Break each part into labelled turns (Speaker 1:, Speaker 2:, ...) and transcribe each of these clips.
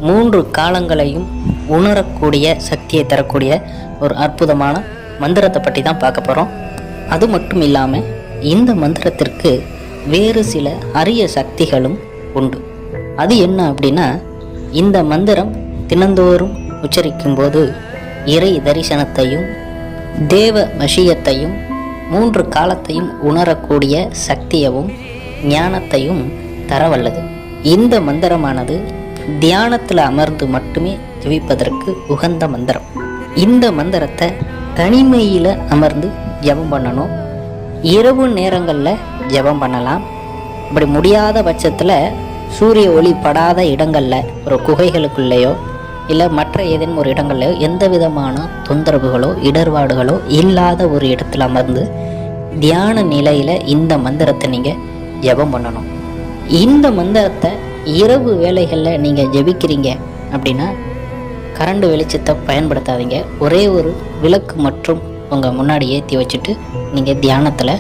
Speaker 1: 3 காலங்களையும் உணரக்கூடிய சக்தியை தரக்கூடிய ஒரு அற்புதமான மந்திரத்தை பற்றி தான் பார்க்க போகிறோம். அது மட்டும் இல்லாமல் இந்த மந்திரத்திற்கு வேறு சில அரிய சக்திகளும் உண்டு. அது என்ன அப்படின்னா, இந்த மந்திரம் தினந்தோறும் உச்சரிக்கும் போது இறை தரிசனத்தையும் தேவ வசியத்தையும் 3 காலத்தையும் உணரக்கூடிய சக்தியவும் ஞானத்தையும் தரவல்லது. இந்த மந்திரமானது தியானத்தில் அமர்ந்து மட்டுமே ஜெபிப்பதற்கு உகந்த மந்திரம். இந்த மந்திரத்தை தனிமையில் அமர்ந்து ஜெபம் பண்ணணும். இரவு நேரங்களில் ஜெபம் பண்ணலாம். இப்படி முடியாத பட்சத்தில் சூரிய ஒளி படாத இடங்களில் ஒரு குகைகளுக்குள்ளேயோ இல்லை மற்ற ஏதேனும் ஒரு இடங்கள்லையோ எந்த விதமான தொந்தரவுகளோ இடர்பாடுகளோ இல்லாத ஒரு இடத்துல அமர்ந்து தியான நிலையில் இந்த மந்திரத்தை நீங்கள் ஜெபம் பண்ணணும். இந்த மந்திரத்தை இரவு வேளைகளில் நீங்கள் ஜெபிக்கிறீங்க அப்படின்னா கரண்ட் வெளிச்சத்தை பயன்படுத்தாதீங்க. ஒரே ஒரு விளக்கு மற்றும் உங்கள் முன்னாடி ஏற்றி வச்சுட்டு நீங்கள் தியானத்தில்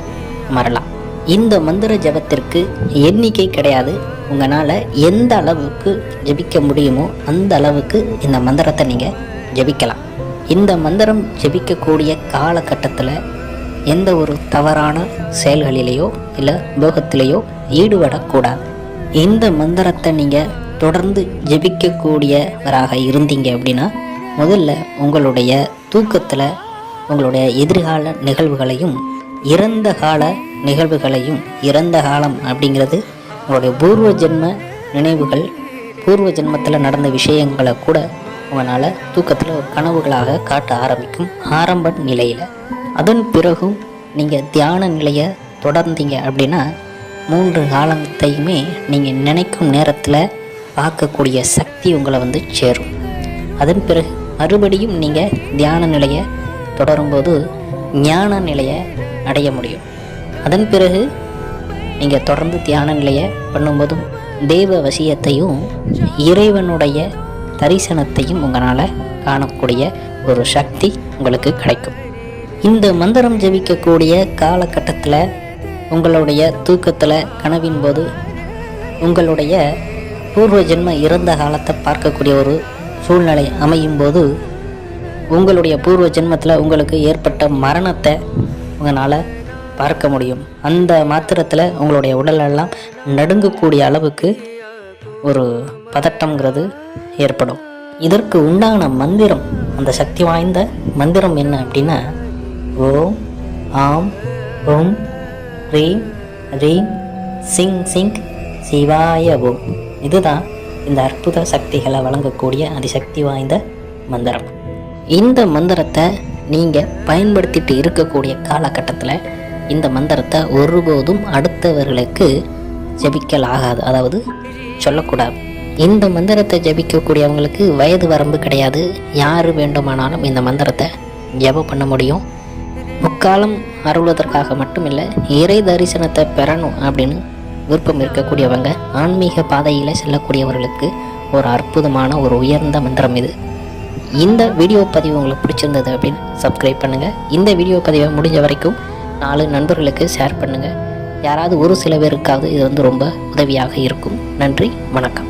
Speaker 1: அமரலாம். இந்த மந்திர ஜபத்திற்கு எண்ணிக்கை கிடையாது. உங்களால் எந்த அளவுக்கு ஜெபிக்க முடியுமோ அந்த அளவுக்கு இந்த மந்திரத்தை நீங்கள் ஜெபிக்கலாம். இந்த மந்திரம் ஜெபிக்கக்கூடிய காலகட்டத்தில் எந்த ஒரு தவறான செயல்களிலேயோ இல்லை போகத்திலேயோ ஈடுபடக்கூடாது. இந்த மந்திரத்தை நீங்கள் தொடர்ந்து ஜெபிக்கக்கூடியவராக இருந்தீங்க அப்படின்னா முதல்ல உங்களுடைய தூக்கத்தில் உங்களுடைய எதிர்கால நிகழ்வுகளையும் இறந்த கால நிகழ்வுகளையும், இறந்த காலம் அப்படிங்கிறது உங்களுடைய பூர்வ ஜென்ம நினைவுகள், பூர்வ ஜென்மத்தில் நடந்த விஷயங்களை கூட உங்களால் தூக்கத்தில் ஒரு கனவுகளாக காட்ட ஆரம்பிக்கும் ஆரம்ப நிலையில். அதன் பிறகும் நீங்கள் தியான நிலையை தொடர்ந்தீங்க அப்படின்னா 3 காலத்தையுமே நீங்கள் நினைக்கும் நேரத்தில் பார்க்கக்கூடிய சக்தி உங்களை சேரும். அதன் பிறகு மறுபடியும் நீங்கள் தியான நிலையை தொடரும்போது ஞான நிலையை அடைய முடியும். அதன் பிறகு நீங்கள் தொடர்ந்து தியான நிலையை பண்ணும்போதும் தெய்வ வசியத்தையும் இறைவனுடைய தரிசனத்தையும் உங்களால் காணக்கூடிய ஒரு சக்தி உங்களுக்கு கிடைக்கும். இந்த மந்திரம் ஜெபிக்கக்கூடிய காலகட்டத்தில் உங்களுடைய தூக்கத்தில் கனவின் போது உங்களுடைய பூர்வ ஜென்ம இறந்த காலத்தை பார்க்கக்கூடிய ஒரு சூழ்நிலை அமையும் போது உங்களுடைய பூர்வ ஜென்மத்தில் உங்களுக்கு ஏற்பட்ட மரணத்தை உங்களால் பார்க்க முடியும். அந்த மாத்திரத்தில் உங்களுடைய உடலெல்லாம் நடுங்கக்கூடிய அளவுக்கு ஒரு பதட்டங்கிறது ஏற்படும். இதற்கு உண்டான மந்திரம், அந்த சக்தி வாய்ந்த மந்திரம் என்ன அப்படின்னா, ஓம் ஆம் ஓம் ரீம் ரீம் சிங் சிங் சிவாய ஓம். இதுதான் இந்த அற்புத சக்திகளை வழங்கக்கூடிய அதிசக்தி வாய்ந்த மந்திரம். இந்த மந்திரத்தை நீங்கள் பயன்படுத்திட்டு இருக்கக்கூடிய காலகட்டத்தில் இந்த மந்திரத்தை ஒருபோதும் அடுத்தவர்களுக்கு ஜபிக்கலாகாது, அதாவது சொல்லக்கூடாது. இந்த மந்திரத்தை ஜபிக்கக்கூடியவங்களுக்கு வயது வரம்பு கிடையாது. யார் வேண்டுமானாலும் இந்த மந்திரத்தை ஜபம் பண்ண முடியும். முக்காலம் அருள்வதற்காக மட்டும் இல்லை, இறை தரிசனத்தை பெறணும் அப்படின்னு விருப்பம் இருக்கக்கூடியவங்க, ஆன்மீக பாதையில் செல்லக்கூடியவர்களுக்கு ஒரு அற்புதமான ஒரு உயர்ந்த மந்திரம் இது. இந்த வீடியோ பதிவு உங்களுக்கு பிடிச்சிருந்தது அப்படின்னு சப்ஸ்கிரைப் பண்ணுங்கள். இந்த வீடியோ பதிவை முடிஞ்ச வரைக்கும் 4 நண்பர்களுக்கு ஷேர் பண்ணுங்கள். யாராவது ஒரு சில பேருக்காவது இது ரொம்ப உதவியாக இருக்கும். நன்றி, வணக்கம்.